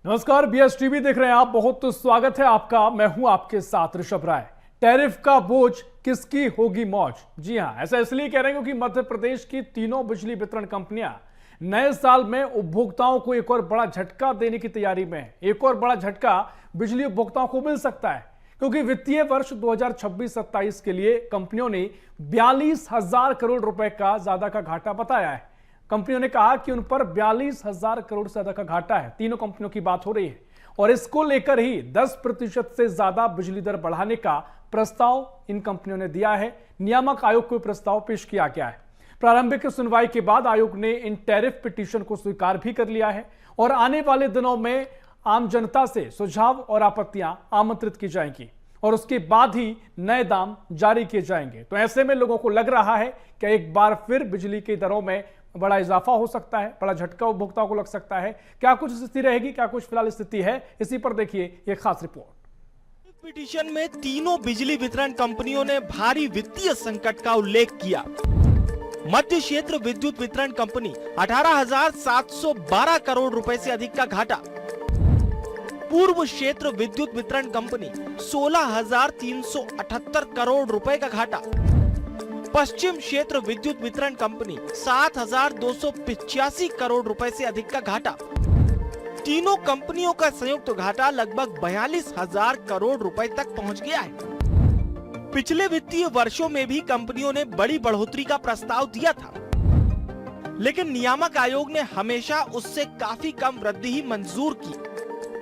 नमस्कार, BS TV देख रहे हैं आप। बहुत स्वागत है आपका। मैं हूं आपके साथ ऋषभ राय। टैरिफ का बोझ किसकी होगी मौज? जी हां, ऐसा इसलिए कह रहे हैं क्योंकि मध्य प्रदेश की तीनों बिजली वितरण कंपनियां नए साल में उपभोक्ताओं को एक और बड़ा झटका देने की तैयारी में है। एक और बड़ा झटका बिजली उपभोक्ताओं को मिल सकता है क्योंकि वित्तीय वर्ष 2026-27 के लिए कंपनियों ने 42,000 करोड़ रुपए का ज्यादा का घाटा बताया है। कंपनियों ने कहा कि उन पर 42,000 करोड़ से ज्यादा का घाटा है। तीनों कंपनियों की बात हो रही है और इसको लेकर ही 10% से ज्यादा बिजली दर बढ़ाने का प्रस्ताव इन कंपनियों ने दिया है। नियामक आयोग को प्रस्ताव पेश किया गया है। प्रारंभिक सुनवाई के बाद आयोग ने इन टैरिफ पिटीशन को स्वीकार भी कर लिया है और आने वाले दिनों में आम जनता से सुझाव और आपत्तियां आमंत्रित की जाएंगी और उसके बाद ही नए दाम जारी किए जाएंगे। तो ऐसे में लोगों को लग रहा है कि एक बार फिर बिजली की दरों में बड़ा इजाफा हो सकता है, बड़ा झटका उपभोक्ताओं को लग सकता है। क्या कुछ स्थिति रहेगी, क्या कुछ फिलहाल स्थिति है, इसी पर देखिए ये खास रिपोर्ट। पिटीशन में तीनों बिजली वितरण कंपनियों ने भारी वित्तीय संकट का उल्लेख किया। मध्य क्षेत्र विद्युत वितरण कंपनी 18,712 करोड़ रुपए से अधिक का घाटा, पूर्व क्षेत्र विद्युत वितरण कंपनी 16,378 करोड़ रुपए का घाटा, पश्चिम क्षेत्र विद्युत वितरण कंपनी 7,285 करोड़ रुपए से अधिक का घाटा। तीनों कंपनियों का संयुक्त घाटा लगभग 42,000 करोड़ रुपए तक पहुंच गया है। पिछले वित्तीय वर्षों में भी कंपनियों ने बड़ी बढ़ोतरी का प्रस्ताव दिया था, लेकिन नियामक आयोग ने हमेशा उससे काफी कम वृद्धि ही मंजूर की।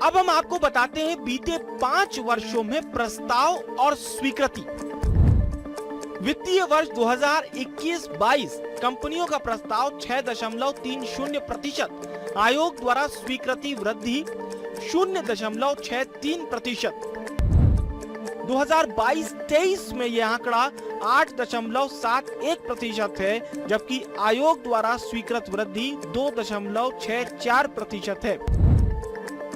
अब हम आपको बताते हैं बीते 5 वर्षों में प्रस्ताव और स्वीकृति। वित्तीय वर्ष 2021-22 कंपनियों का प्रस्ताव 6.30%, आयोग द्वारा स्वीकृति वृद्धि 0.63%। 2022-23 में यह आंकड़ा 8.71% है, जबकि आयोग द्वारा स्वीकृत वृद्धि 2.64% है।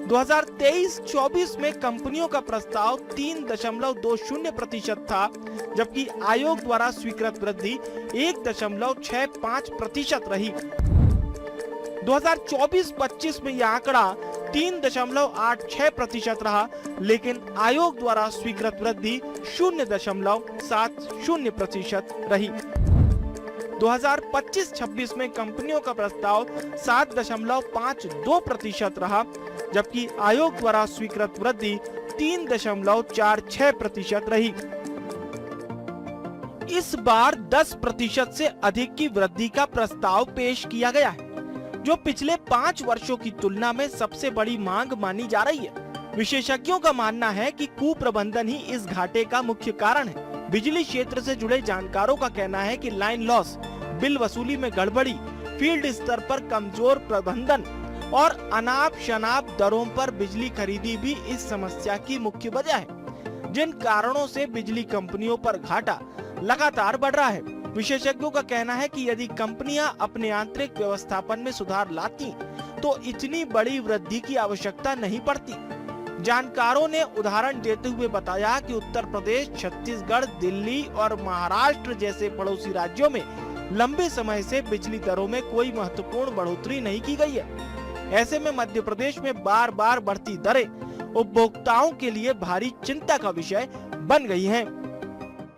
2023-24 में कंपनियों का प्रस्ताव 3.20% था, जबकि आयोग द्वारा स्वीकृत वृद्धि 1.65% रही। 2024-25 में यह आंकड़ा 3.86% रहा, लेकिन आयोग द्वारा स्वीकृत वृद्धि 0.70% रही। 2025-26 में कंपनियों का प्रस्ताव 7.52% रहा, जबकि आयोग द्वारा स्वीकृत वृद्धि 3.46% रही। इस बार 10% से अधिक की वृद्धि का प्रस्ताव पेश किया गया है, जो पिछले 5 वर्षों की तुलना में सबसे बड़ी मांग मानी जा रही है। विशेषज्ञों का मानना है कि कुप्रबंधन ही इस घाटे का मुख्य कारण है। बिजली क्षेत्र से जुड़े जानकारों का कहना है कि लाइन लॉस, बिल वसूली में गड़बड़ी, फील्ड स्तर पर कमजोर प्रबंधन और अनाप शनाप दरों पर बिजली खरीदी भी इस समस्या की मुख्य वजह है, जिन कारणों से बिजली कंपनियों पर घाटा लगातार बढ़ रहा है। विशेषज्ञों का कहना है कि यदि कंपनियां अपने आंतरिक व्यवस्थापन में सुधार लाती तो इतनी बड़ी वृद्धि की आवश्यकता नहीं पड़ती। जानकारों ने उदाहरण देते हुए बताया कि उत्तर प्रदेश, छत्तीसगढ़, दिल्ली और महाराष्ट्र जैसे पड़ोसी राज्यों में लंबे समय से बिजली दरों में कोई महत्वपूर्ण बढ़ोतरी नहीं की गई है। ऐसे में मध्य प्रदेश में बार बार बढ़ती दरें उपभोक्ताओं के लिए भारी चिंता का विषय बन गई हैं।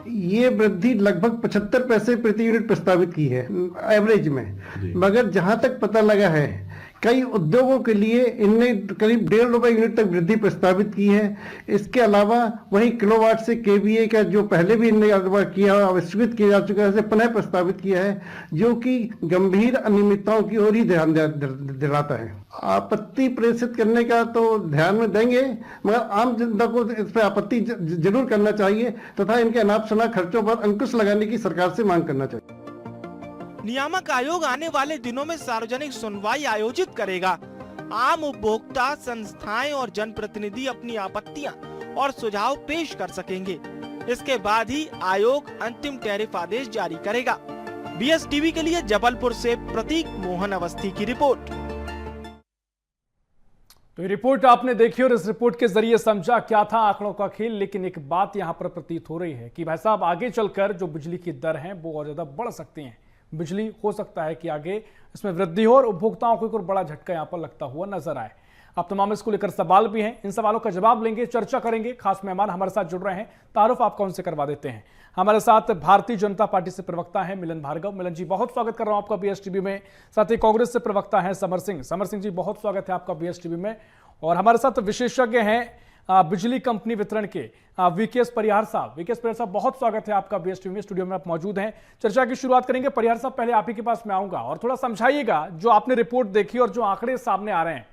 ये वृद्धि लगभग 75 पैसे प्रति यूनिट प्रस्तावित की है एवरेज में, मगर जहां तक पता लगा है कई उद्योगों के लिए इनने करीब 1.5 रुपए यूनिट तक वृद्धि प्रस्तावित की है। इसके अलावा वहीं किलोवाट से केवीए का जो पहले भी इनने किया, स्वीकृत किया जा चुका है, पुनः प्रस्तावित किया है, जो कि गंभीर अनियमितताओं की ओर ही ध्यान दिलाता है। आपत्ति प्रेषित करने का तो ध्यान में देंगे, मगर आम जनता को इस पर आपत्ति जरूर करना चाहिए तथा इनके अनाप शनाप खर्चों पर अंकुश लगाने की सरकार से मांग करना चाहिए। नियामक आयोग आने वाले दिनों में सार्वजनिक सुनवाई आयोजित करेगा। आम उपभोक्ता संस्थाएं और जनप्रतिनिधि अपनी आपत्तियां और सुझाव पेश कर सकेंगे। इसके बाद ही आयोग अंतिम टैरिफ आदेश जारी करेगा। बीएस टीवी के लिए जबलपुर से प्रतीक मोहन अवस्थी की रिपोर्ट। तो ये रिपोर्ट आपने देखी और इस रिपोर्ट के जरिए समझा क्या था आंकड़ों का खेल। लेकिन एक बात यहां पर प्रतीत हो रही है कि भाई साहब आगे चलकर जो बिजली की दर है वो और ज्यादा बढ़ सकती हैं। बिजली हो सकता है कि आगे इसमें वृद्धि हो और उपभोक्ताओं को एक और बड़ा झटका यहां पर लगता हुआ नजर आए। अब तमाम इसको लेकर सवाल भी हैं, इन सवालों का जवाब लेंगे, चर्चा करेंगे। खास मेहमान हमारे साथ जुड़ रहे हैं, तारुफ आपका उनसे करवा देते हैं। हमारे साथ भारतीय जनता पार्टी से प्रवक्ता हैं मिलन भार्गव। मिलन जी, बहुत स्वागत कर रहा हूं आपका बीएसटीवी में। साथ ही कांग्रेस से प्रवक्ता हैं समर सिंह। समर सिंह जी, बहुत स्वागत है आपका बीएसटीवी में। और हमारे साथ विशेषज्ञ हैं बिजली कंपनी वितरण के वीकेएस परिहार साहब। वीकेएस परिहार साहब, बहुत स्वागत है आपका बीएसटीवी में। स्टूडियो में आप मौजूद हैं, चर्चा की शुरुआत करेंगे। परिहार साहब, पहले आप ही के पास मैं आऊंगा और थोड़ा समझाइएगा जो आपने रिपोर्ट देखी और जो आंकड़े सामने आ रहे हैं,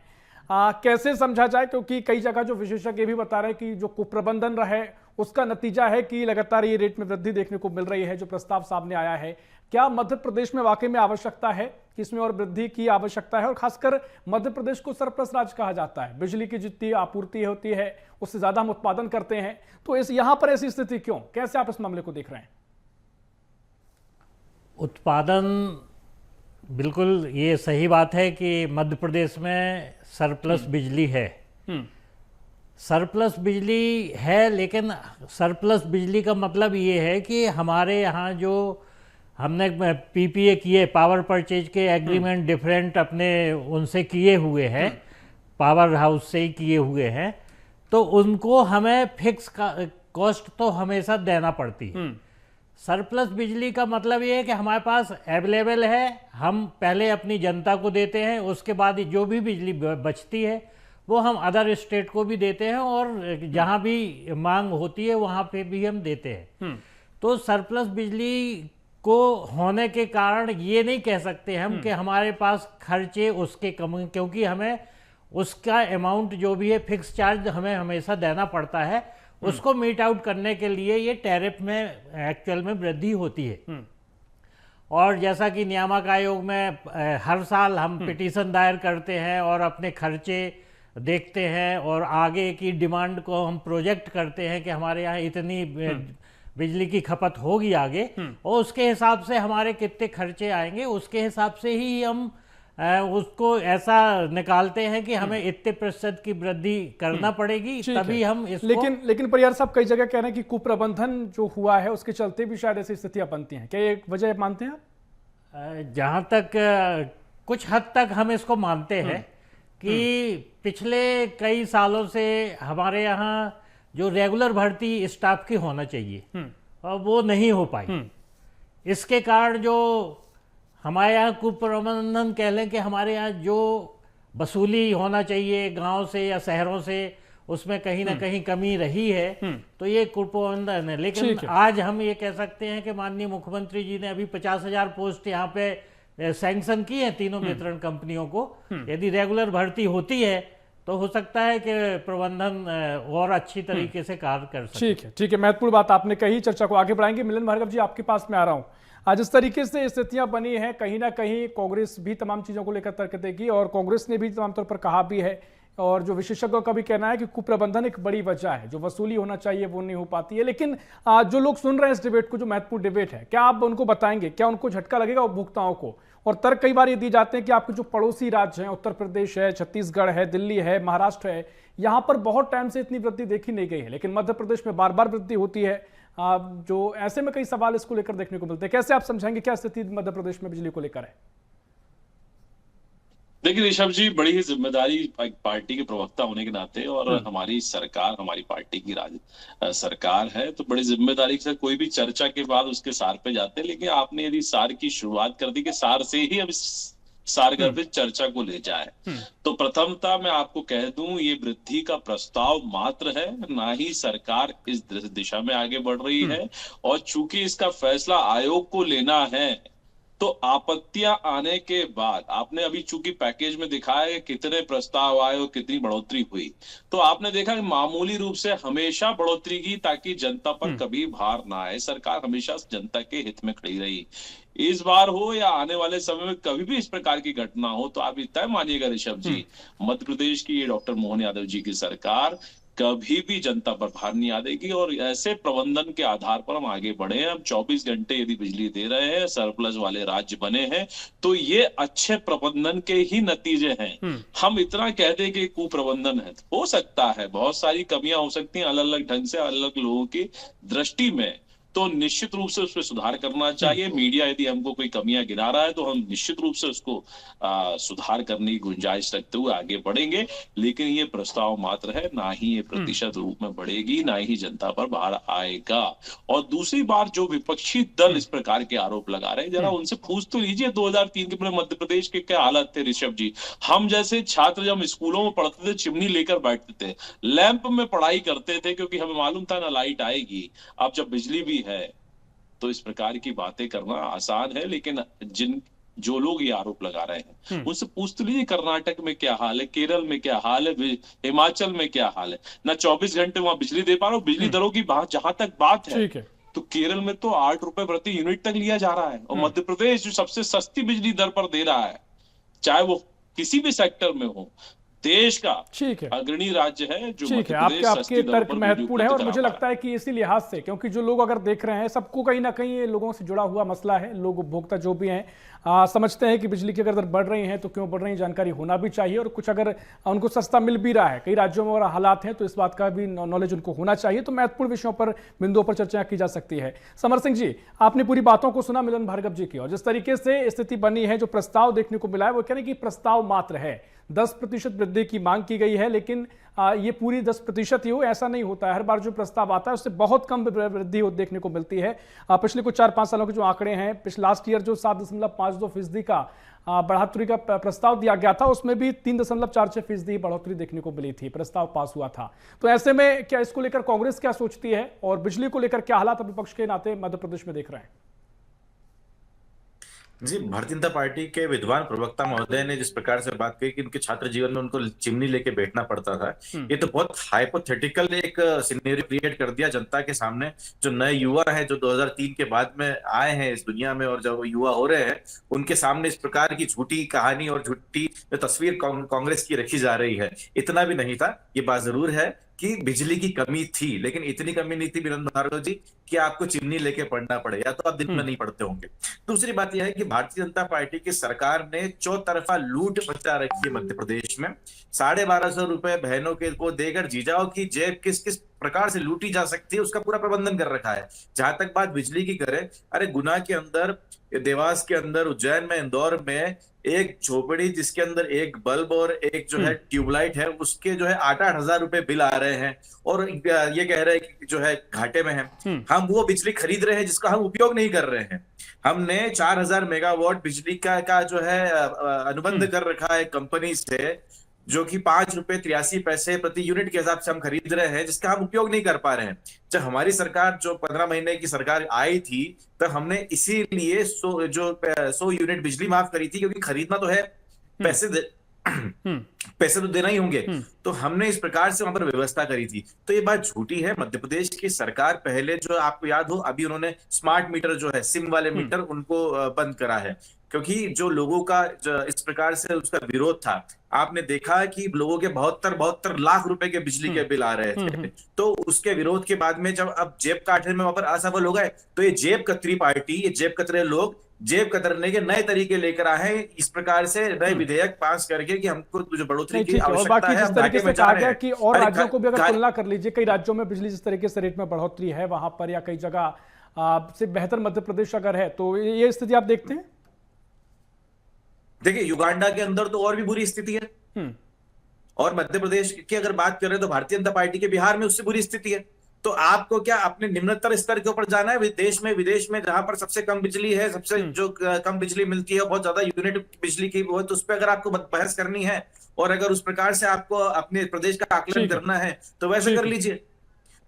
कैसे समझा जाए, क्योंकि कई जगह जो विशेषज्ञ भी बता रहे हैं कि जो कुप्रबंधन रहे उसका नतीजा है कि लगातार ये रेट में वृद्धि देखने को मिल रही है। जो प्रस्ताव सामने आया है, क्या मध्य प्रदेश में वाकई में आवश्यकता है कि इसमें और वृद्धि की आवश्यकता है? और खासकर मध्य प्रदेश को सरप्लस राज्य कहा जाता है, बिजली की जितनी आपूर्ति होती है उससे ज्यादा हम उत्पादन करते हैं, तो इस यहां पर ऐसी स्थिति क्यों? कैसे आप इस मामले को देख रहे हैं? उत्पादन, बिल्कुल ये सही बात है कि मध्य प्रदेश में सरप्लस बिजली है। सरप्लस बिजली है, लेकिन सरप्लस बिजली का मतलब ये है कि हमारे यहाँ जो हमने पीपीए किए, पावर परचेज के एग्रीमेंट डिफरेंट अपने उनसे किए हुए हैं, पावर हाउस से ही किए हुए हैं, तो उनको हमें फिक्स कॉस्ट तो हमेशा देना पड़ती है। सरप्लस बिजली का मतलब ये है कि हमारे पास अवेलेबल है, हम पहले अपनी जनता को देते हैं, उसके बाद जो भी बिजली बचती है वो हम अदर स्टेट को भी देते हैं और जहाँ भी मांग होती है वहाँ पे भी हम देते हैं। तो सरप्लस बिजली को होने के कारण ये नहीं कह सकते हम कि हमारे पास खर्चे उसके कम, क्योंकि हमें उसका अमाउंट जो भी है फिक्स चार्ज हमें हमेशा देना पड़ता है। उसको मीट आउट करने के लिए ये टैरिफ में एक्चुअल में वृद्धि होती है। और जैसा कि नियामक आयोग में हर साल हम पिटीशन दायर करते हैं और अपने खर्चे देखते हैं और आगे की डिमांड को हम प्रोजेक्ट करते हैं कि हमारे यहाँ इतनी बिजली की खपत होगी आगे, और उसके हिसाब से हमारे कितने खर्चे आएंगे, उसके हिसाब से ही हम उसको ऐसा निकालते हैं कि हमें इतने प्रतिशत की वृद्धि करना पड़ेगी, तभी हम इसको। लेकिन परिहार साहब, कई जगह कह रहे हैं कि कुप्रबंधन जो हुआ है उसके चलते भी शायद ऐसी स्थितियां बनती हैं, क्या एक वजह मानते हैं आप? जहाँ तक कुछ हद तक हम इसको मानते हैं कि पिछले कई सालों से हमारे यहाँ जो रेगुलर भर्ती स्टाफ की होना चाहिए और वो नहीं हो पाई। इसके कारण जो हमारे यहाँ कुप्रबंधन कह लें कि हमारे यहाँ जो वसूली होना चाहिए गांव से या शहरों से, उसमें कहीं ना कहीं कमी रही है, तो ये कुप्रबंधन है। लेकिन आज हम ये कह सकते हैं कि माननीय मुख्यमंत्री जी ने अभी 50,000 पोस्ट यहाँ पे सैंक्शन की है तीनों वितरण कंपनियों को। यदि रेगुलर भर्ती होती है तो हो सकता है कि प्रबंधन और अच्छी तरीके से कार्य कर सके। ठीक है, महत्वपूर्ण बात आपने कही। चर्चा को आगे बढ़ाएंगे। मिलन भार्गव जी, आपके पास मैं आ रहा हूं। आज इस तरीके से स्थितियां बनी हैं, कहीं ना कहीं कांग्रेस भी तमाम चीजों को लेकर तर्क देगी और कांग्रेस ने भी तमाम तौर पर कहा भी है, और जो विशेषज्ञों का भी कहना है कि कुप्रबंधन एक बड़ी वजह है, जो वसूली होना चाहिए वो नहीं हो पाती है। लेकिन जो लोग सुन रहे हैं इस डिबेट को, जो महत्वपूर्ण डिबेट है, क्या आप उनको बताएंगे, क्या उनको झटका लगेगा उपभोक्ताओं को? और तर्क कई बार ये दिए जाते हैं कि आपके जो पड़ोसी राज्य हैं, उत्तर प्रदेश है, छत्तीसगढ़ है, दिल्ली है, महाराष्ट्र है, यहाँ पर बहुत टाइम से इतनी वृद्धि देखी नहीं गई है, लेकिन मध्य प्रदेश में बार बार वृद्धि होती है। जो ऐसे में कई सवाल इसको लेकर देखने को मिलते हैं। कैसे आप समझाएंगे, क्या स्थिति मध्य प्रदेश में बिजली को लेकर है? देखिए ऋषभ जी, बड़ी ही जिम्मेदारी पार्टी के प्रवक्ता होने के नाते, और हमारी सरकार, हमारी पार्टी की सरकार है, तो बड़ी जिम्मेदारी के साथ कोई भी चर्चा के बाद उसके सार पे जाते हैं। लेकिन आपने यदि सार की शुरुआत कर दी कि सार से ही अब सार कर चर्चा को ले जाए, तो प्रथमता मैं आपको कह दूं, ये वृद्धि का प्रस्ताव मात्र है, ना ही सरकार इस दिशा में आगे बढ़ रही है। और चूंकि इसका फैसला आयोग को लेना है, तो आपत्तियां आने के बाद आपने अभी चूंकि पैकेज में दिखाया है कितने प्रस्ताव आए और कितनी बढ़ोतरी हुई, तो आपने देखा कि मामूली रूप से हमेशा बढ़ोतरी की, ताकि जनता पर कभी भार ना आए। सरकार हमेशा जनता के हित में खड़ी रही। इस बार हो या आने वाले समय में कभी भी इस प्रकार की घटना हो, तो आप इतना मानिएगा ऋषभ जी, मध्य प्रदेश की ये डॉक्टर मोहन यादव जी की सरकार कभी भी जनता पर भार नहीं आ देगी। और ऐसे प्रबंधन के आधार पर हम आगे बढ़े हैं। हम 24 घंटे यदि बिजली दे रहे हैं, सरप्लस वाले राज्य बने हैं, तो ये अच्छे प्रबंधन के ही नतीजे हैं। हम इतना कह दें कि कुप्रबंधन है, हो सकता है बहुत सारी कमियां हो सकती हैं अलग अलग ढंग से, अलग लोगों की दृष्टि में, तो निश्चित रूप से उस पर सुधार करना चाहिए। मीडिया यदि हमको कोई कमियां गिना रहा है तो हम निश्चित रूप से उसको सुधार करने की गुंजाइश रखते हुए आगे बढ़ेंगे, लेकिन ये प्रस्ताव मात्र है, ना ही ये प्रतिशत रूप में बढ़ेगी, ना ही जनता पर बाहर आएगा। और दूसरी बात, जो विपक्षी दल इस प्रकार के आरोप लगा रहे हैं, जरा उनसे पूछ तो लीजिए 2003 के पहले मध्य प्रदेश के क्या हालत थे ऋषभ जी। हम जैसे छात्र जब स्कूलों में पढ़ते थे चिमनी लेकर बैठते थे, लैंप में पढ़ाई करते थे, क्योंकि हमें मालूम था ना लाइट आएगी। अब जब बिजली भी है तो इस प्रकार की बातें करना आसान है, लेकिन जो लोग ये आरोप लगा रहे हैं उनसे पूछ तो लीजिए कर्नाटक में क्या हाल है, केरल में क्या हाल है, हिमाचल में क्या हाल है। ना 24 घंटे वहां बिजली दे पा रहा हूं। बिजली दरों की जहां तक बात है तो केरल में तो 8 रुपए प्रति यूनिट तक लिया जा रहा है, और मध्य प्रदेश जो सबसे सस्ती बिजली दर पर दे रहा है, चाहे वो किसी भी सेक्टर में हो, देश का अग्रणी राज्य है। जो ठीक है, आपके तर्क महत्वपूर्ण है, और मुझे लगता है कि इसी लिहाज से, क्योंकि जो लोग अगर देख रहे हैं, सबको कहीं ना कहीं ये लोगों से जुड़ा हुआ मसला है। लोग उपभोक्ता जो भी हैं समझते हैं कि बिजली की अगर दर बढ़ रही है तो क्यों बढ़ रही है, जानकारी होना भी चाहिए, और कुछ अगर उनको सस्ता मिल भी रहा है, कई राज्यों में और हालात हैं, तो इस बात का भी नॉलेज उनको होना चाहिए। तो महत्वपूर्ण विषयों पर, बिंदुओं पर चर्चा की जा सकती है। समर सिंह जी, आपने पूरी बातों को सुना मिलन भार्गव जी की, और जिस तरीके से स्थिति बनी है, जो प्रस्ताव देखने को मिला है, वो कह रहे हैं कि प्रस्ताव मात्र है, 10% वृद्धि की मांग की गई है, लेकिन ये पूरी 10% ही हो ऐसा नहीं होता है। हर बार जो प्रस्ताव आता है उससे बहुत कम वृद्धि देखने को मिलती है। पिछले कुछ 4-5 सालों के जो आंकड़े हैं, लास्ट ईयर जो 7.52% का बढ़ोतरी का प्रस्ताव दिया गया था, उसमें भी 3.46% बढ़ोतरी देखने को मिली थी, प्रस्ताव पास हुआ था। तो ऐसे में क्या इसको लेकर कांग्रेस क्या सोचती है, और बिजली को लेकर क्या हालात विपक्ष के नाते मध्य प्रदेश में देख रहे हैं? जी, भारतीय जनता पार्टी के विद्वान प्रवक्ता महोदय ने जिस प्रकार से बात कही कि उनके छात्र जीवन में उनको चिमनी लेके बैठना पड़ता था, ये तो बहुत हाइपोथेटिकल एक सिनेरियो क्रिएट कर दिया जनता के सामने। जो नए युवा हैं, जो 2003 के बाद में आए हैं इस दुनिया में, और जब वो युवा हो रहे हैं, उनके सामने इस प्रकार की झूठी कहानी और झूठी तस्वीर कांग्रेस की रखी जा रही है। इतना भी नहीं था। ये बात जरूर है कि बिजली की कमी थी, लेकिन इतनी कमी नहीं थी मिलन भार्गव जी कि आपको चिमनी लेके पढ़ना पड़े, या तो आप दिन में नहीं पढ़ते होंगे। दूसरी बात यह है कि भारतीय जनता पार्टी की सरकार ने चौतरफा लूट मचा रखी है मध्य प्रदेश में। 1250 रुपए बहनों के को देकर जीजाओं की जेब किस किस प्रकार से लूटी जा सकती है, उसका पूरा प्रबंधन कर रखा है। जहां तक बात बिजली की करे, अरे गुना के अंदर, देवास के अंदर, उज्जैन में, इंदौर में एक झोपड़ी जिसके अंदर एक बल्ब और एक जो है ट्यूबलाइट है, उसके जो है 8-8 हजार रुपए बिल आ रहे हैं, और ये कह रहे हैं कि जो है घाटे में है। हम वो बिजली खरीद रहे हैं जिसका हम उपयोग नहीं कर रहे हैं। हमने 4000 मेगावाट बिजली का जो है अनुबंध कर रखा है कंपनी से, जो कि 5 रुपए 83 पैसे प्रति यूनिट के हिसाब से हम खरीद रहे हैं, जिसका हम उपयोग नहीं कर पा रहे हैं। जब हमारी सरकार, जो 15 महीने की सरकार आई थी, तो हमने इसीलिए 100 यूनिट बिजली माफ करी थी, क्योंकि खरीदना तो है, पैसे तो देना ही होंगे। तो हमने इस प्रकार से वहां पर व्यवस्था करी थी। तो ये बात झूठी है। मध्य प्रदेश की सरकार पहले, जो आपको याद हो, अभी उन्होंने स्मार्ट मीटर जो है, सिम वाले मीटर, उनको बंद करा है, क्योंकि जो लोगों का इस प्रकार से उसका विरोध था। आपने देखा कि लोगों के 72 लाख रुपए के बिजली के बिल आ रहे थे। तो उसके विरोध के बाद में जब अब जेब काटने में वहां पर असफल हो गए, तो ये जेब कतरी पार्टी, ये जेब कतरे लोग जेब कतरने के नए तरीके लेकर आए हैं, इस प्रकार से नए विधेयक पास करके कि हमको जो बढ़ोतरी की आवश्यकता है, जिस तरीके से कहा गया कि और राज्यों को भी अगर तुलना कर लीजिए, कई राज्यों में बिजली जिस तरीके से रेट में बढ़ोतरी है वहां पर, या कई जगह से बेहतर मध्य प्रदेश अगर है, तो ये स्थिति आप देखते हैं? देखिए, युगांडा के अंदर तो और भी बुरी स्थिति है, और मध्य प्रदेश की अगर बात करें तो भारतीय जनता पार्टी के बिहार में उससे बुरी स्थिति है। तो आपको क्या अपने निम्नतर स्तर के ऊपर जाना है? विदेश में जहां पर सबसे कम बिजली है, सबसे जो कम बिजली मिलती है, बहुत ज्यादा यूनिट बिजली की वो, तो उस पर अगर आपको बहस करनी है, और अगर उस प्रकार से आपको अपने प्रदेश का आकलन करना है, तो वैसे कर लीजिए।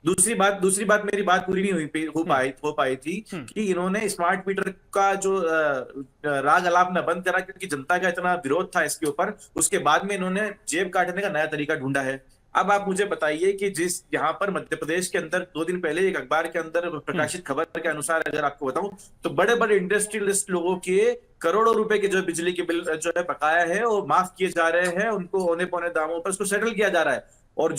दूसरी बात मेरी बात पूरी नहीं हो पाई थी कि इन्होंने स्मार्ट मीटर का जो राग अलापना बंद करा, क्योंकि जनता का इतना विरोध था इसके ऊपर। उसके बाद में इन्होंने जेब काटने का नया तरीका ढूंढा है। अब आप मुझे बताइए कि जिस यहाँ पर मध्य प्रदेश के अंदर 2 दिन पहले एक अखबार के अंदर प्रकाशित खबर के अनुसार अगर आपको बताऊं, तो बड़े बड़े इंडस्ट्रियलिस्ट लोगों के करोड़ों रुपए के जो बिजली के बिल जो है बकाया है, वो माफ किए जा रहे हैं, उनको औने पौने दामों पर उसको सेटल किया जा रहा है। और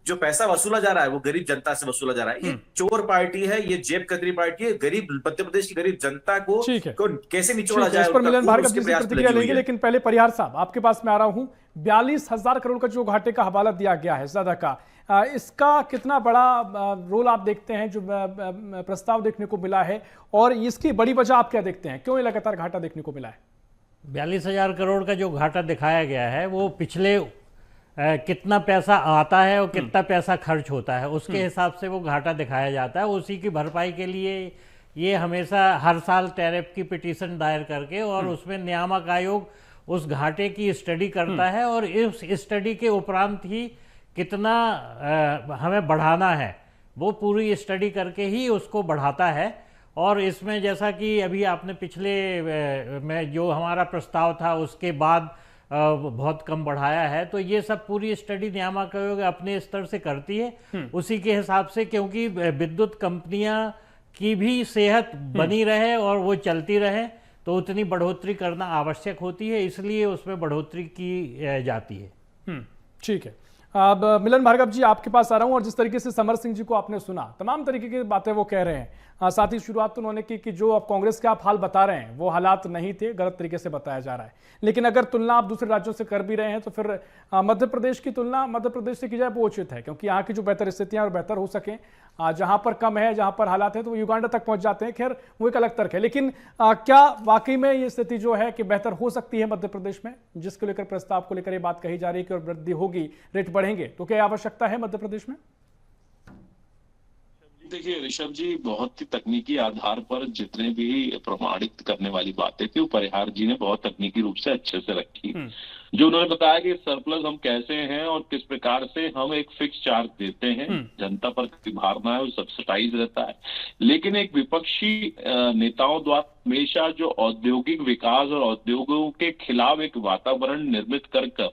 जो पैसा वसूला जा रहा है वो गरीब जनता से वसूला जा रहा है। ये चोर पार्टी है, ये जेब कतरी पार्टी है। गरीब मध्य प्रदेश की गरीब जनता को कैसे निचोड़ा जाए, इस पर मिलन भार्गव जी से प्रतिक्रिया लेंगे, लेकिन पहले परिहार साहब आपके पास मैं आ रहा हूं। 42,000 करोड़ का जो घाटे का हवाला दिया गया है ज्यादा का, इसका कितना बड़ा रोल आप देखते हैं जो प्रस्ताव देखने को मिला है, और इसकी बड़ी वजह आप क्या देखते हैं, क्यों ये लगातार घाटा देखने को मिला है? 42,000 करोड़ का जो घाटा दिखाया गया है वो पिछले कितना पैसा आता है और कितना पैसा खर्च होता है उसके हिसाब से वो घाटा दिखाया जाता है। उसी की भरपाई के लिए ये हमेशा हर साल टैरिफ की पिटीशन दायर करके और उसमें नियामक आयोग उस घाटे की स्टडी करता है और इस स्टडी के उपरांत ही कितना हमें बढ़ाना है वो पूरी स्टडी करके ही उसको बढ़ाता है। और इसमें जैसा कि अभी आपने पिछले में जो हमारा प्रस्ताव था उसके बाद बहुत कम बढ़ाया है, तो ये सब पूरी स्टडी नियामक आयोग अपने स्तर से करती है उसी के हिसाब से, क्योंकि विद्युत कंपनियां की भी सेहत बनी रहे और वो चलती रहे तो उतनी बढ़ोतरी करना आवश्यक होती है, इसलिए उसमें बढ़ोतरी की जाती है। ठीक है, अब मिलन भार्गव जी आपके पास आ रहा हूं, और जिस तरीके से समर सिंह जी को आपने सुना, तमाम तरीके की बातें वो कह रहे हैं। साथ ही शुरुआत तो उन्होंने की कि जो अब कांग्रेस के आप हाल बता रहे हैं वो हालात नहीं थे, गलत तरीके से बताया जा रहा है। लेकिन अगर तुलना आप दूसरे राज्यों से कर भी रहे हैं तो फिर मध्य प्रदेश की तुलना मध्य प्रदेश से की जाए वो उचित है, क्योंकि यहाँ की जो बेहतर स्थितियां और बेहतर हो सकें, जहां पर कम है, जहां पर हालात है तो वो युगांडा तक पहुंच जाते हैं। खैर वो एक अलग तर्क है, लेकिन क्या वाकई में ये स्थिति जो है कि बेहतर हो सकती है मध्य प्रदेश में, जिसको लेकर प्रस्ताव को लेकर ये बात कही जा रही है कि और वृद्धि होगी, रेट बढ़ेंगे, तो क्या आवश्यकता है मध्य प्रदेश में? देखिए ऋषभ जी, बहुत ही तकनीकी आधार पर जितने भी प्रमाणित करने वाली बातें थी वो परिहार जी ने बहुत तकनीकी रूप से अच्छे से रखी। जो उन्होंने बताया कि सरप्लस हम कैसे हैं और किस प्रकार से हम एक फिक्स चार्ज देते हैं, जनता पर भार ना है, वो सब्सिडाइज रहता है। लेकिन एक विपक्षी नेताओं द्वारा हमेशा जो औद्योगिक विकास और उद्योगों के खिलाफ एक वातावरण निर्मित कर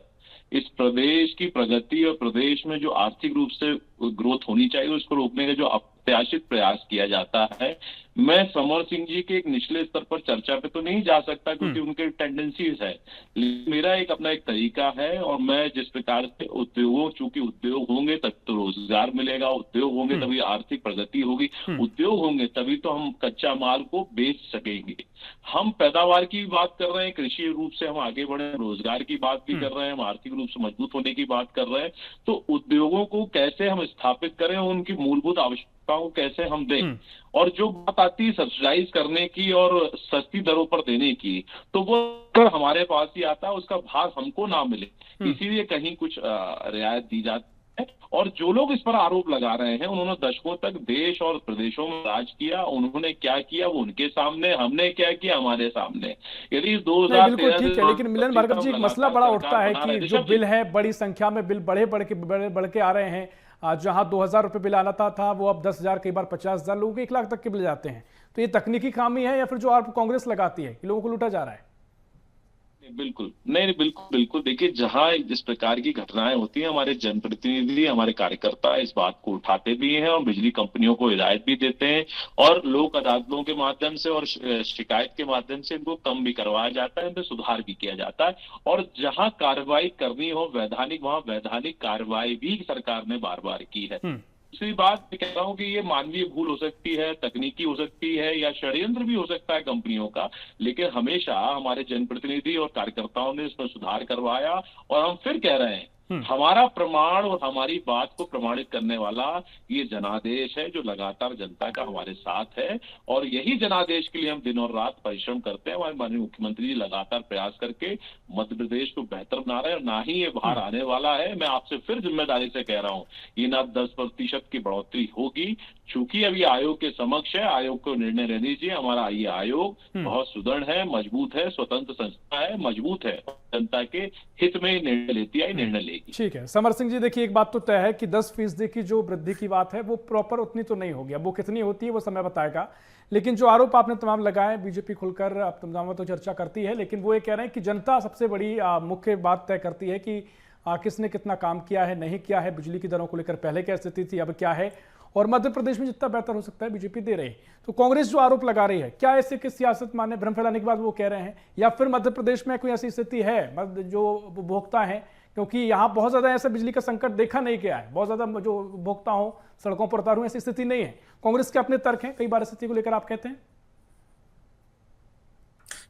इस प्रदेश की प्रगति और प्रदेश में जो आर्थिक रूप से ग्रोथ होनी चाहिए उसको रोकने का जो अप्रत्याशित प्रयास किया जाता है। मैं समर सिंह जी के एक निचले स्तर पर चर्चा पे तो नहीं जा सकता क्योंकि उनके टेंडेंसीज है, लेकिन मेरा एक अपना एक तरीका है और मैं जिस प्रकार से उद्योगों, चूंकि उद्योग होंगे तब तो रोजगार मिलेगा, उद्योग होंगे तभी आर्थिक प्रगति होगी, उद्योग होंगे तभी तो हम कच्चा माल को बेच सकेंगे। हम पैदावार की बात कर रहे हैं, कृषि रूप से हम आगे बढ़े, रोजगार की बात भी कर रहे हैं, हम आर्थिक रूप से मजबूत होने की बात कर रहे हैं, तो उद्योगों को कैसे हम स्थापित करें, उनकी मूलभूत आवश्यकताओं को कैसे हम दें। और जो बात आती है सब्सिडाइज करने की और सस्ती दरों पर देने की, तो वो अगर हमारे पास ही आता है उसका भाग हमको ना मिले, इसीलिए कहीं कुछ रियायत दी जाती है। और जो लोग इस पर आरोप लगा रहे हैं उन्होंने दशकों तक देश और प्रदेशों में राज किया, उन्होंने क्या किया वो उनके सामने, हमने क्या किया हमारे सामने। यदि 2013 बिल्कुल ठीक है, लेकिन मिलन भार्गव जी एक मसला बड़ा उठता है कि जो बिल है, बड़ी संख्या में बिल बढ़ के आ रहे हैं। जहां 2,000 रुपए बिल आना था वो अब 10,000, कई बार 50,000, लोगों के 1 लाख तक के बिल जाते हैं। तो ये तकनीकी खामी है या फिर जो आरोप कांग्रेस लगाती है कि लोगों को लूटा जा रहा है? बिल्कुल नहीं, बिल्कुल देखिए, जहां इस प्रकार की घटनाएं होती हैं हमारे जनप्रतिनिधि, हमारे कार्यकर्ता इस बात को उठाते भी हैं और बिजली कंपनियों को हिदायत भी देते हैं और लोक अदालतों के माध्यम से और शिकायत के माध्यम से इनको कम भी करवाया जाता है, इनमें सुधार भी किया जाता है। और जहां कार्रवाई करनी हो वैधानिक, वहां वैधानिक कार्रवाई भी सरकार ने बार बार की है। दूसरी बात मैं कह रहा हूं कि ये मानवीय भूल हो सकती है, तकनीकी हो सकती है या षड्यंत्र भी हो सकता है कंपनियों का, लेकिन हमेशा हमारे जनप्रतिनिधि और कार्यकर्ताओं ने इसमें सुधार करवाया। और हम फिर कह रहे हैं हमारा प्रमाण और हमारी बात को प्रमाणित करने वाला ये जनादेश है जो लगातार जनता का हमारे साथ है, और यही जनादेश के लिए हम दिन और रात परिश्रम करते हैं। हमारे माननीय मुख्यमंत्री जी लगातार प्रयास करके मध्य प्रदेश को बेहतर बना रहे हैं और ना ही ये बाहर आने वाला है। मैं आपसे फिर जिम्मेदारी से कह रहा हूं, ये ना 10% की बढ़ोतरी होगी, चूंकि अभी आयोग के समक्ष है, आयोग को निर्णय लेने दीजिए। हमारा ये आयोग बहुत सुदृढ़ है, मजबूत है, स्वतंत्र संस्था है, मजबूत है, जनता के हित में निर्णय लेती है, निर्णय लेगी। ठीक है समर सिंह जी, देखिए एक बात तो तय है कि 10% की जो वृद्धि की बात है वो प्रॉपर उतनी तो नहीं होगी, अब वो कितनी होती है वो समय बताएगा। लेकिन जो आरोप आपने तमाम लगाए, बीजेपी खुलकर अब तमाम तो चर्चा करती है, लेकिन वो ये कह रहे हैं कि जनता सबसे बड़ी मुख्य बात तय करती है कि किसने कितना काम किया है, नहीं किया है, बिजली की दरों को लेकर पहले क्या स्थिति थी, अब क्या है, और मध्य प्रदेश में जितना बेहतर हो सकता है बीजेपी दे रही है। तो कांग्रेस जो आरोप लगा रही है, क्या ऐसे की सियासत माने भ्रम फैलाने के बाद वो कह रहे हैं, या फिर मध्य प्रदेश में कोई ऐसी स्थिति है जो उपभोक्ता है, क्योंकि यहाँ बहुत ज्यादा ऐसा बिजली का संकट देखा नहीं गया है, बहुत ज्यादा जो उपभोक्ता हो सड़कों पर उतारू, ऐसी स्थिति नहीं है। कांग्रेस के अपने तर्क हैं, कई बार स्थिति को लेकर आप कहते हैं।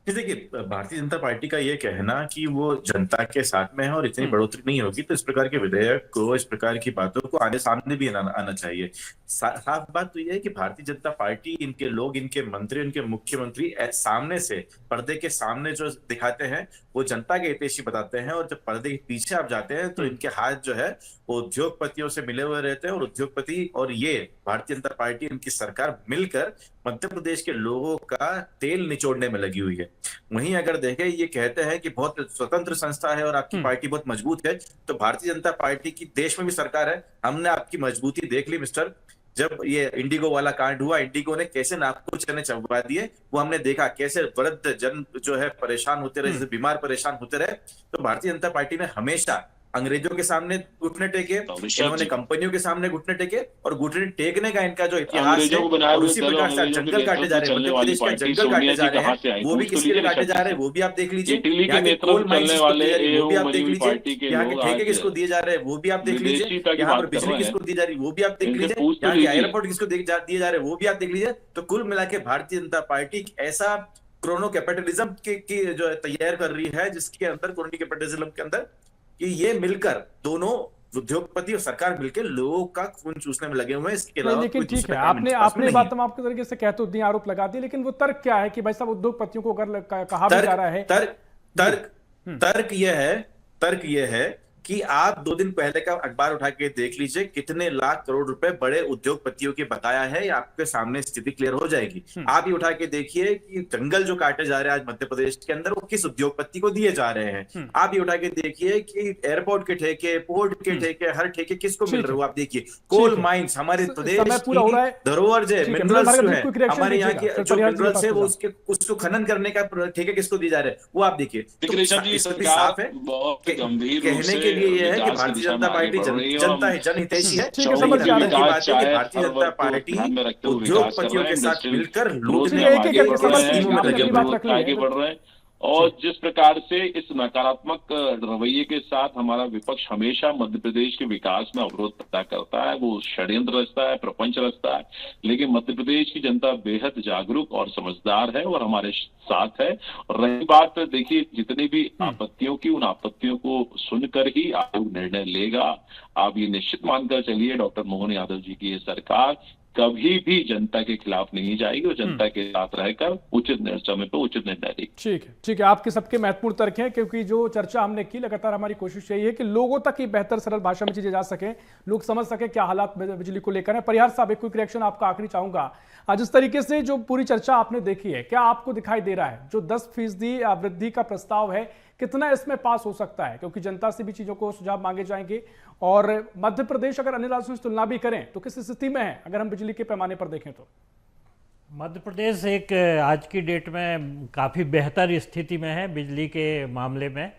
देखिए, भारतीय जनता पार्टी का ये कहना कि वो जनता के साथ में है और इतनी बढ़ोतरी नहीं होगी, तो इस प्रकार के विधेयक को, इस प्रकार की बातों को आने सामने भी आना चाहिए। साफ बात तो ये है कि भारतीय जनता पार्टी, इनके लोग, इनके मंत्री, इनके मुख्यमंत्री सामने से, पर्दे के सामने जो दिखाते हैं वो जनता के हितैषी बताते हैं, और जब पर्दे के पीछे आप जाते हैं तो इनके हाथ जो है वो उद्योगपतियों से मिले हुए रहते हैं, और उद्योगपति और ये भारतीय जनता पार्टी, इनकी सरकार मिलकर मध्य प्रदेश के लोगों का तेल निचोड़ने में लगी हुई है। वहीं अगर देखें, ये कहते हैं कि बहुत स्वतंत्र संस्था है और आपकी पार्टी बहुत मजबूत है, तो भारतीय जनता पार्टी की देश में भी सरकार है। हमने आपकी मजबूती देख ली मिस्टर। जब ये इंडिगो वाला कांड हुआ, इंडिगो ने कैसे नागपुर चने चबवा दिए, वो हमने देखा। कैसे वृद्ध जन जो है परेशान होते रहे, जैसे बीमार परेशान होते रहे। तो भारतीय जनता पार्टी ने हमेशा अंग्रेजों के सामने घुटने टेके, इन्होंने कंपनियों के सामने घुटने टेके, और घुटने टेकने का इनका जो इतिहास है, और उसी प्रकार से जंगल काटे जा रहे हैं, मध्य प्रदेश के जंगल काटे जा रहे हैं, वो भी किसके लिए काटे जा रहे हैं वो भी आप देख लीजिए। यहाँ के कोल माइंस वो भी आप देख लीजिए, यहाँ के ठेके किसको दिए जा रहे हैं वो भी आप देख लीजिए, यहाँ पर बिजली किसको दी जा रही है वो भी आप देख लीजिए, यहाँ के एयरपोर्ट किसको दिए जा रहे हैं वो भी आप देख लीजिए। तो कुल मिला के भारतीय जनता पार्टी ऐसा क्रोनो कैपिटलिज्म की जो तैयार कर रही है, जिसके अंदर क्रोनी कैपिटलिज्म के अंदर कि ये मिलकर दोनों उद्योगपति और सरकार मिलकर लोगों का खून चूसने में लगे हुए हैं। इसके अलावा लेकिन ठीक है, आपने बात तमाम के तरीके से कहते दिए, आरोप लगा दिए, लेकिन वो तर्क क्या है कि भाई साहब उद्योगपतियों को अगर कहा भी जा रहा है, तर्क ये है कि आप 2 दिन पहले का अखबार उठा के देख लीजिए, कितने लाख करोड़ रुपए बड़े उद्योगपतियों के बकाया है, या आपके सामने स्थिति क्लियर हो जाएगी। आप ये उठा के देखिए कि जंगल जो काटे जा रहे हैं आज मध्य प्रदेश के अंदर, वो किस उद्योगपति को दिए जा रहे हैं। आप ये उठा के देखिए कि एयरपोर्ट के ठेके, पोर्ट के ठेके, हर ठेके किसको मिल रहे हो आप देखिए। कोल माइंस, हमारे प्रदेश की धरोहर जो मिनरल्स जो है, हमारे यहाँ के जो मिनरल्स है, वो उसको खनन करने का ठेके किसको दिए जा रहे हैं वो आप देखिए। साफ है, कहने के लिए ये है कि भारतीय जनता पार्टी जनता है, जनहितैषी है। की बात है कि भारतीय जनता पार्टी उद्योगपतियों के साथ मिलकर लूटने आगे बढ़ रहे हैं। और जिस प्रकार से इस नकारात्मक रवैये के साथ हमारा विपक्ष हमेशा मध्य प्रदेश के विकास में अवरोध पैदा करता है, वो षड्यंत्र रचता है, प्रपंच रचता है, लेकिन मध्य प्रदेश की जनता बेहद जागरूक और समझदार है और हमारे साथ है। और रही बात, देखिए, जितनी भी आपत्तियों की, उन आपत्तियों को सुनकर ही आयोग निर्णय लेगा। आप ये निश्चित मानकर चलिए, डॉक्टर मोहन यादव जी की ये सरकार कभी भी जनता के खिलाफ नहीं जाएगी और जनता के साथ रहकर उचित समय पर उचित निर्णय लेगी। ठीक है, आपके सबके महत्वपूर्ण तर्क हैं, क्योंकि जो चर्चा हमने की, लगातार हमारी कोशिश यही है कि लोगों तक ही बेहतर सरल भाषा में चीजें जा सके, लोग समझ सके क्या हालात बिजली को लेकर है। परिहार साहब, एक क्विक रिएक्शन आपका आखिरी चाहूंगा। जिस तरीके से जो पूरी चर्चा आपने देखी है, क्या आपको दिखाई दे रहा है जो 10% वृद्धि का प्रस्ताव है, कितना इसमें पास हो सकता है? क्योंकि जनता से भी चीजों को सुझाव मांगे जाएंगे, और मध्य प्रदेश अगर अन्य राज्यों से तुलना भी करें तो किस स्थिति में है अगर हम बिजली के पैमाने पर देखें तो? मध्य प्रदेश एक आज की डेट में काफ़ी बेहतर स्थिति में है बिजली के मामले में।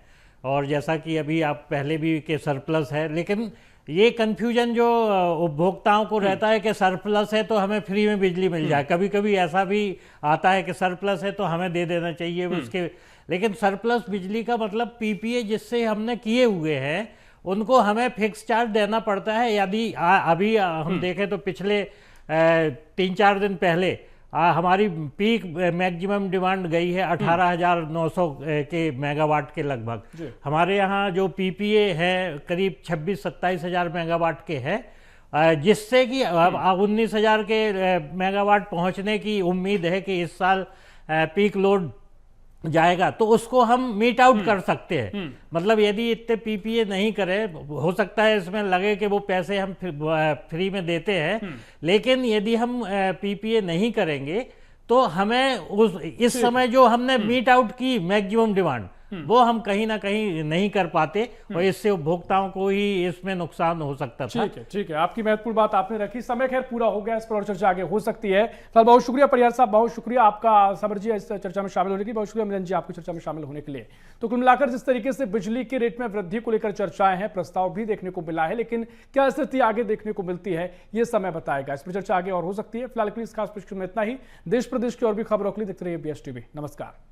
और जैसा कि अभी आप पहले भी के सरप्लस है, लेकिन ये कन्फ्यूजन जो उपभोक्ताओं को रहता है कि सरप्लस है तो हमें फ्री में बिजली मिल जाए। कभी कभी ऐसा भी आता है कि सरप्लस है तो हमें दे देना चाहिए उसके, लेकिन सरप्लस बिजली का मतलब पीपीए जिससे हमने किए हुए हैं उनको हमें फिक्स चार्ज देना पड़ता है। यदि अभी हम देखें तो पिछले 3-4 दिन पहले हमारी पीक मैक्सिमम डिमांड गई है 18,900 के मेगावाट के लगभग। हमारे यहाँ जो पीपीए है करीब 26-27 हज़ार मेगावाट के हैं, जिससे कि 19,000 के मेगावाट पहुँचने की उम्मीद है कि इस साल पीक लोड जाएगा, तो उसको हम मीट आउट कर सकते हैं। मतलब यदि इतने पीपीए नहीं करें, हो सकता है इसमें लगे कि वो पैसे हम फ्री में देते हैं, लेकिन यदि हम पीपीए नहीं करेंगे तो हमें इस समय जो हमने मीट आउट की मैक्सिमम डिमांड, वो हम कहीं ना कहीं नहीं कर पाते, और इससे उपभोक्ताओं को ही इसमें नुकसान हो सकता था। ठीक है, आपकी महत्वपूर्ण बात आपने रखी। समय खैर पूरा हो गया, इस पर और चर्चा आगे हो सकती है। फिलहाल बहुत शुक्रिया परिहार साहब, बहुत शुक्रिया आपका समर जी इस चर्चा में शामिल होने की, बहुत शुक्रिया मिलन जी आपकी चर्चा में शामिल होने के लिए। तो कुल मिलाकर जिस तरीके से बिजली के रेट में वृद्धि को लेकर चर्चाएं हैं, प्रस्ताव भी देखने को मिला है, लेकिन क्या स्थिति आगे देखने को मिलती है ये समय बताएगा। इस पर चर्चा आगे और हो सकती है। फिलहाल इस खास प्रश्न में इतना ही। देश प्रदेश की और भी खबरों के लिए देखते रहिए BSTV। नमस्कार।